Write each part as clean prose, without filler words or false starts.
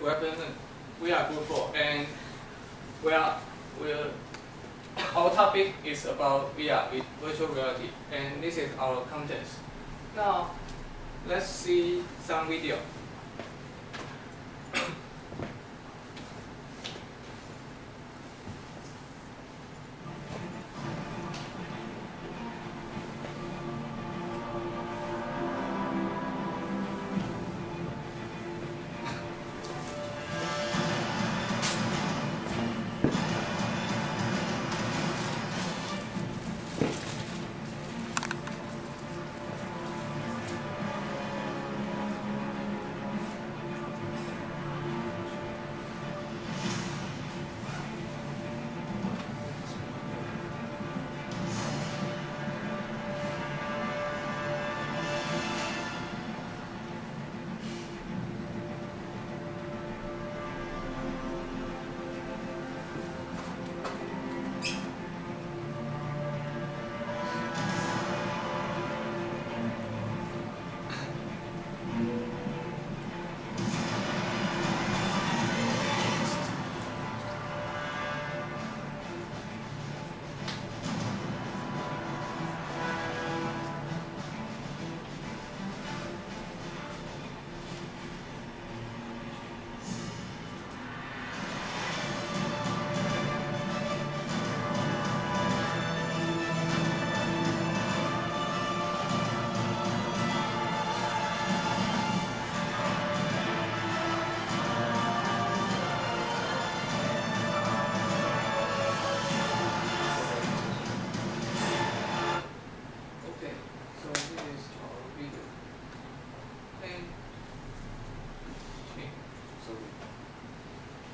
Good afternoon. We are Group 4, and our topic is about VR with virtual reality, and this is our content. Now, let's see some video.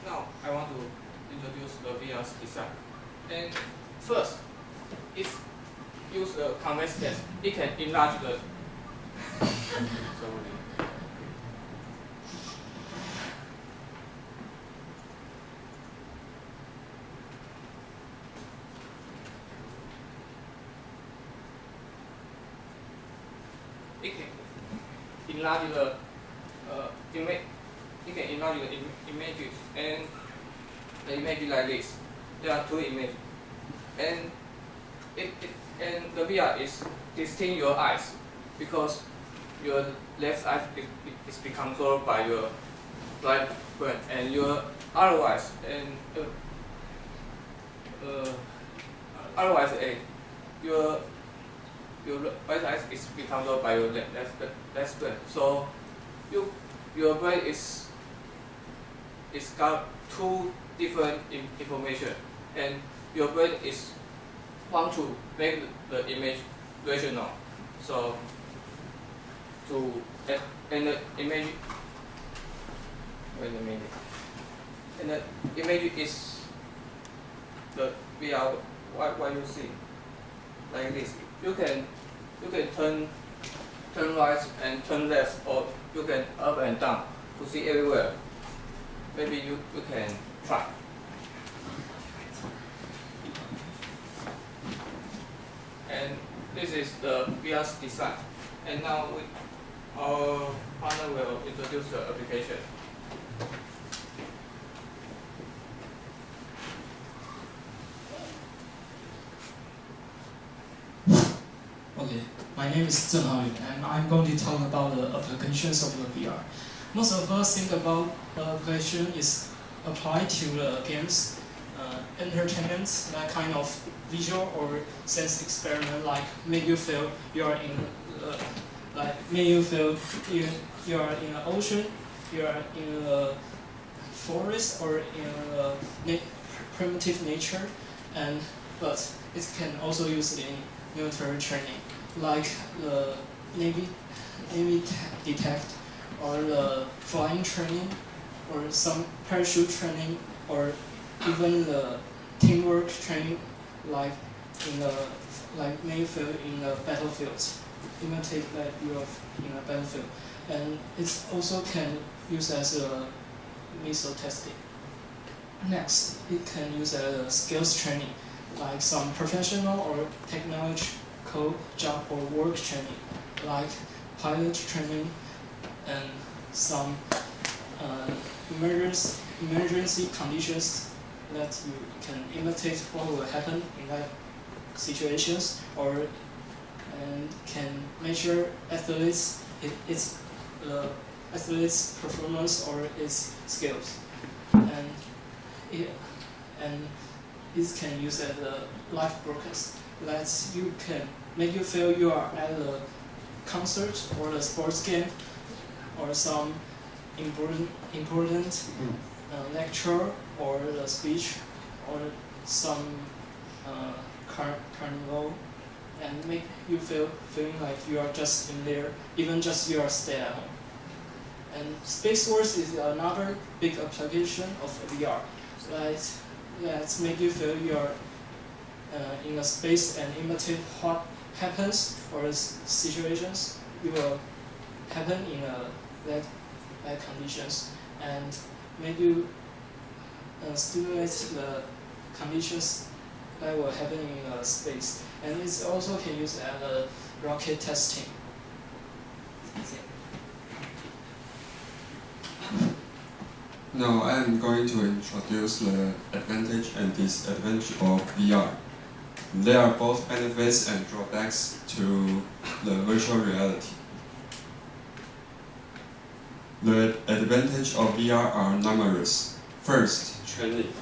Now I want to introduce the VR's design. And first, it's use a convex lens. It can enlarge the it can enlarge the image. You can enlarge the images, and the image like this. There are two images, and the VR is distinct your eyes because your left eye is become controlled by your right brain, and your otherwise your right eye is become controlled by your left brain. So your brain is got two different information, and your brain is want to make the image rational. So and the image wait a minute, and the image is the VR what you see like this. You can turn right and turn left, or you can up and down to see everywhere. Maybe you can try. And this is the VR's design. And now our partner will introduce the application. Okay, my name is Zheng Haoyun, and I'm going to talk about the applications of the VR. Most of us think about application is applied to the games, entertainment, that kind of visual or sense experiment, like make you feel you are in, you are in an ocean, you are in a forest or in primitive nature, but it can also use in military training, like the Navy detect, or the flying training, or some parachute training, or even the teamwork training, like Mayfield in the battlefields. Imitate that you are in a battlefield, and it also can use as a missile testing. Next, it can use as a skills training, like some professional or technological job or work training, like pilot training and some emergency conditions that you can imitate what will happen in that situations, or and can measure athletes athletes' performance or its skills, and it can use as a live broadcast that you can make you feel you are at a concert or a sports game or some important lecture or a speech or some carnival, and make you feeling like you are just in there, even just you are stay at home. And Space Wars is another big application of VR. That make you feel you are in a space and imitate what happens or situations you will happen in that conditions, and make you stimulate the conditions that will happen in space. And it also can use as a rocket testing. Now I am going to introduce the advantage and disadvantage of VR. There are both benefits and drawbacks to the virtual reality. The advantages of VR are numerous. First, training.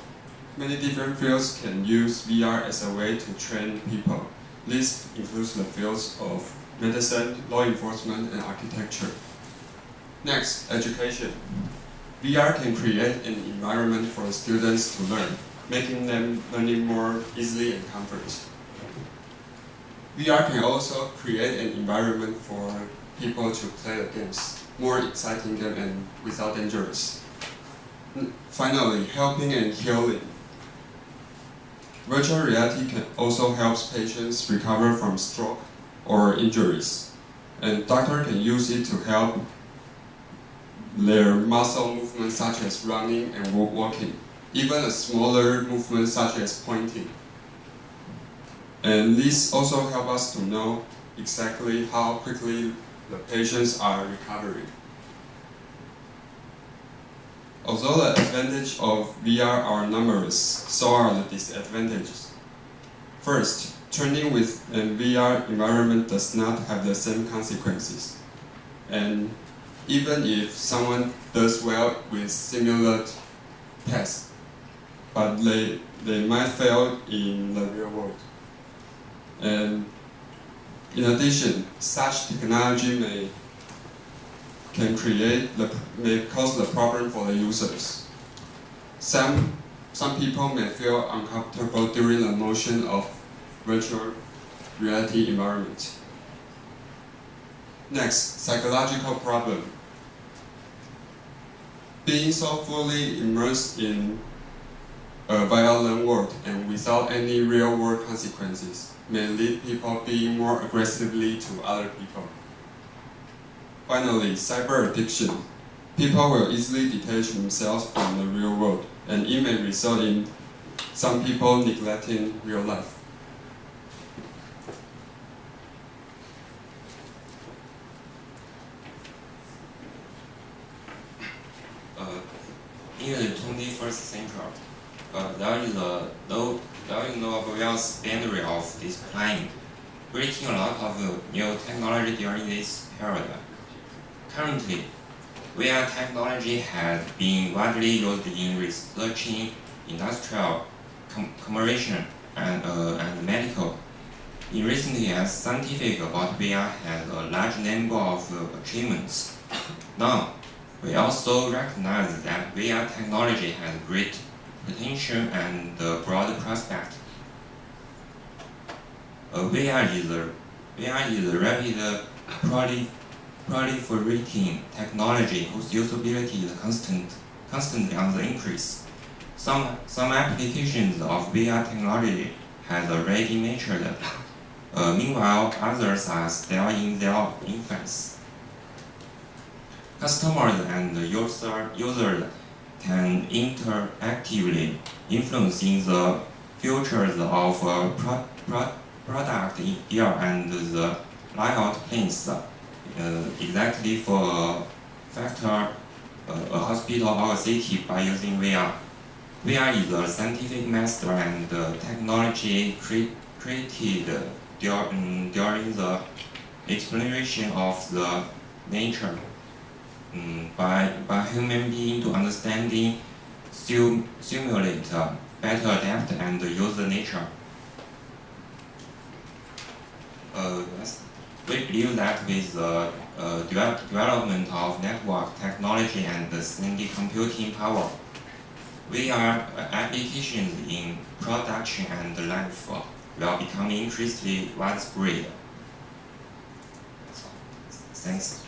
Many different fields can use VR as a way to train people. This includes the fields of medicine, law enforcement, and architecture. Next, education. VR can create an environment for students to learn, making them learning more easily and comfort. VR can also create an environment for people to play the games, more exciting them and without dangerous. Finally, helping and healing. Virtual reality can also help patients recover from stroke or injuries, and doctors can use it to help their muscle movements such as running and walking, even a smaller movement such as pointing. And this also helps us to know exactly how quickly the patients are recovering. Although the advantages of VR are numerous, so are the disadvantages. First, training with a VR environment does not have the same consequences. And even if someone does well with simulated tests, but they might fail in the real world. And in addition, such technology may cause the problem for the users. Some people may feel uncomfortable during the motion of virtual reality environment. Next, psychological problem. Being so fully immersed in a violent world and without any real-world consequences may lead people being more aggressively to other people. Finally, cyber addiction. People will easily detach themselves from the real world, and it may result in some people neglecting real life. In the 21st century, there is no obvious boundary of displaying, breaking a lot of new technology during this period. Currently, VR technology has been widely used in researching, industrial, commercial, and medical. In recent years, scientific about VR has a large number of achievements. Now, we also recognize that VR technology has great potential and broad prospect. VR is a rapid proliferating technology whose usability is constantly on the increase. Some applications of VR technology has already matured. Meanwhile, others are still in their infancy. Customers and users can interactively influence the features of product here and the layout plans exactly for factor a hospital or a city by using VR. VR is a scientific method and technology created during the exploration of the nature by human being to understanding, simulate, better adapt, and use the nature. We believe that with the development of network technology and the 3D computing power, VR applications in production and life will become increasingly widespread. Thanks.